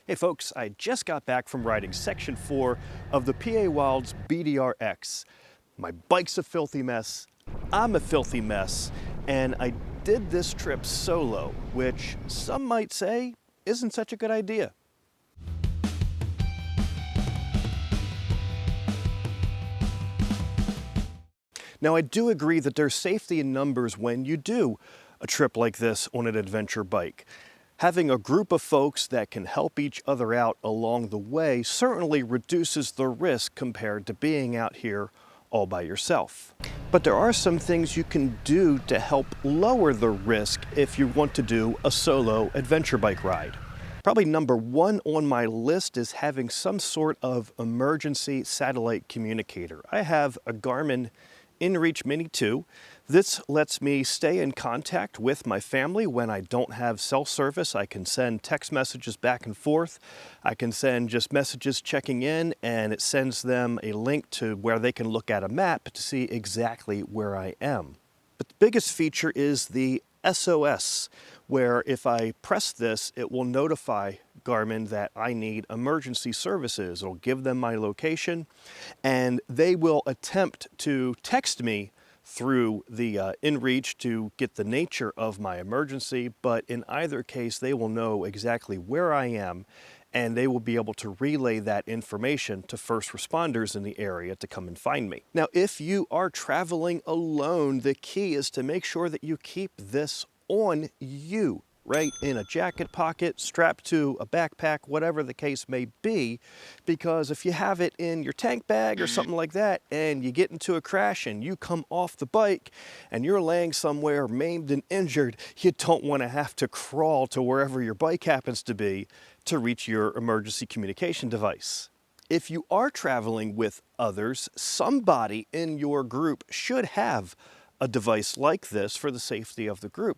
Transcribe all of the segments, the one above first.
Hey folks, I just got back from riding Section 4 of the PA Wild's BDR-X. My bike's a filthy mess, I'm a filthy mess, and I did this trip solo, which some might say isn't such a good idea. Now I do agree that there's safety in numbers when you do a trip like this on an adventure bike. Having a group of folks that can help each other out along the way certainly reduces the risk compared to being out here all by yourself. But there are some things you can do to help lower the risk if you want to do a solo adventure bike ride. Probably number one on my list is having some sort of emergency satellite communicator. I have a Garmin InReach Mini 2. This lets me stay in contact with my family when I don't have cell service. I can send text messages back and forth. I can send just messages checking in, and it sends them a link to where they can look at a map to see exactly where I am. But the biggest feature is the SOS, where if I press this, it will notify Garmin that I need emergency services. It'll give them my location, and they will attempt to text me through the InReach to get the nature of my emergency, but in either case, they will know exactly where I am, and they will be able to relay that information to first responders in the area to come and find me. Now, if you are traveling alone, the key is to make sure that you keep this on you, right in a jacket pocket, strapped to a backpack, whatever the case may be, because if you have it in your tank bag or something like that, and you get into a crash and you come off the bike and you're laying somewhere maimed and injured, you don't want to have to crawl to wherever your bike happens to be to reach your emergency communication device. If you are traveling with others, somebody in your group should have a device like this for the safety of the group.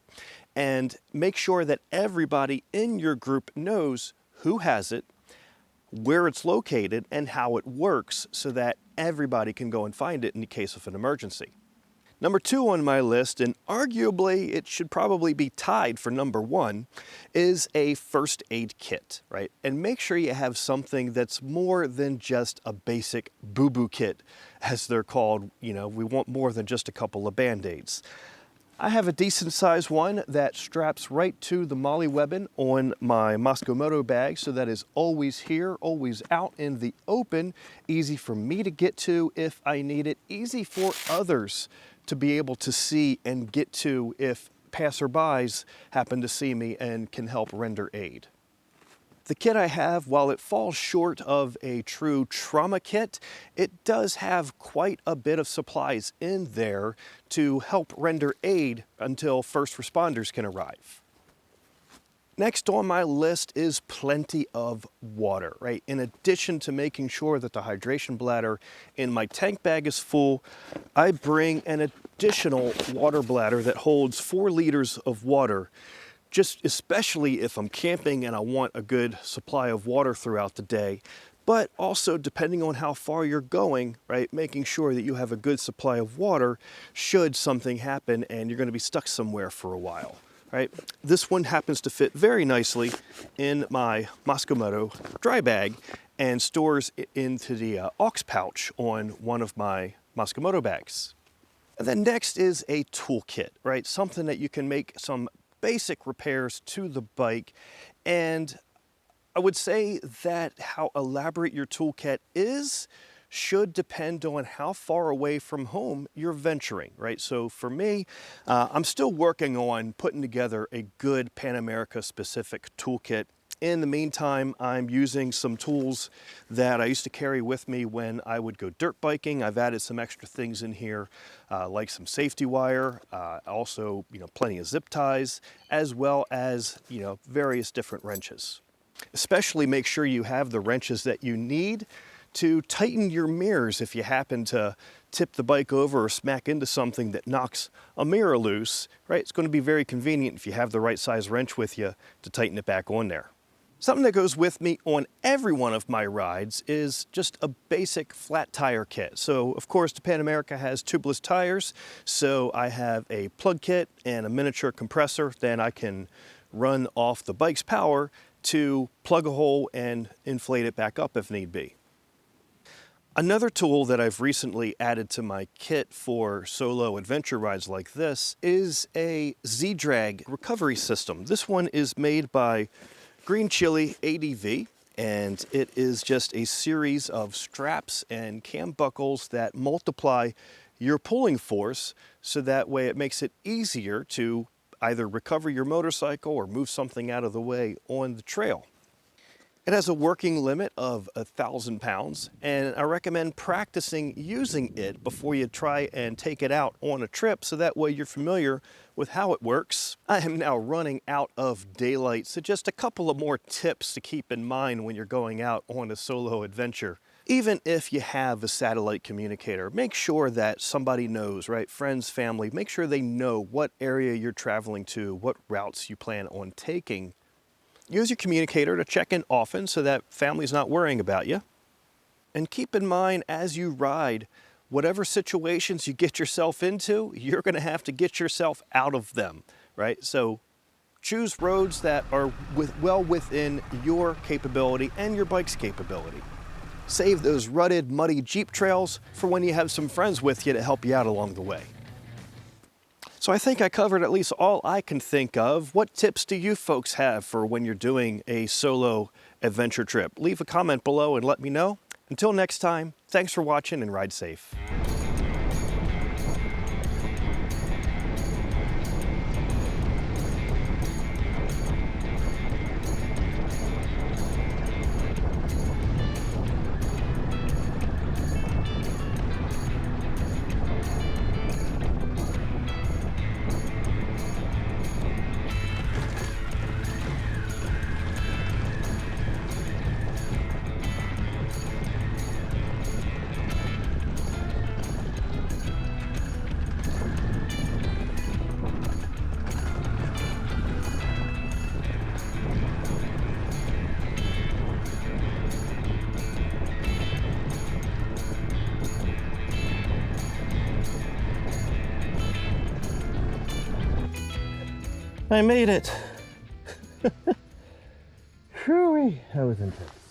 And make sure that everybody in your group knows who has it, where it's located, and how it works so that everybody can go and find it in the case of an emergency. Number two on my list, and arguably it should probably be tied for number one, is a first aid kit, right? And make sure you have something that's more than just a basic boo-boo kit, as they're called. You know, we want more than just a couple of Band-Aids. I have a decent sized one that straps right to the MOLLE webbing on my Moto bag, so that is always here, always out in the open, easy for me to get to if I need it, easy for others to be able to see and get to if passerbys happen to see me and can help render aid. The kit I have, while it falls short of a true trauma kit, it does have quite a bit of supplies in there to help render aid until first responders can arrive. Next on my list is plenty of water, right? In addition to making sure that the hydration bladder in my tank bag is full, I bring an additional water bladder that holds 4 liters of water, just especially if I'm camping and I want a good supply of water throughout the day, but also depending on how far you're going, right? Making sure that you have a good supply of water should something happen and you're going to be stuck somewhere for a while. Right? This one happens to fit very nicely in my Moto dry bag and stores into the aux pouch on one of my Moto bags. And then next is a toolkit, right? Something that you can make some basic repairs to the bike. And I would say that how elaborate your toolkit is should depend on how far away from home you're venturing, right? So for me, I'm still working on putting together a good Pan America specific toolkit. In the meantime, I'm using some tools that I used to carry with me when I would go dirt biking. I've added some extra things in here, like some safety wire, also, plenty of zip ties, as well as, various different wrenches. Especially make sure you have the wrenches that you need to tighten your mirrors if you happen to tip the bike over or smack into something that knocks a mirror loose, right? It's going to be very convenient if you have the right size wrench with you to tighten it back on there. Something that goes with me on every one of my rides is just a basic flat tire kit. So of course the Pan America has tubeless tires, so I have a plug kit and a miniature compressor that I can run off the bike's power to plug a hole and inflate it back up if need be. Another tool that I've recently added to my kit for solo adventure rides like this is a Z-Drag recovery system. This one is made by Green Chili ADV, and it is just a series of straps and cam buckles that multiply your pulling force, so that way it makes it easier to either recover your motorcycle or move something out of the way on the trail. It has a working limit of 1,000 pounds, and I recommend practicing using it before you try and take it out on a trip, so that way you're familiar with how it works. I am now running out of daylight, so just a couple of more tips to keep in mind when you're going out on a solo adventure. Even if you have a satellite communicator, make sure that somebody knows, right? Friends, family, make sure they know what area you're traveling to, what routes you plan on taking. Use your communicator to check in often so that family's not worrying about you. And keep in mind as you ride, whatever situations you get yourself into, you're going to have to get yourself out of them, right? So choose roads that are well within your capability and your bike's capability. Save those rutted, muddy Jeep trails for when you have some friends with you to help you out along the way. So I think I covered at least all I can think of. What tips do you folks have for when you're doing a solo adventure trip? Leave a comment below and let me know. Until next time, thanks for watching and ride safe. I made it. Whew, that was intense.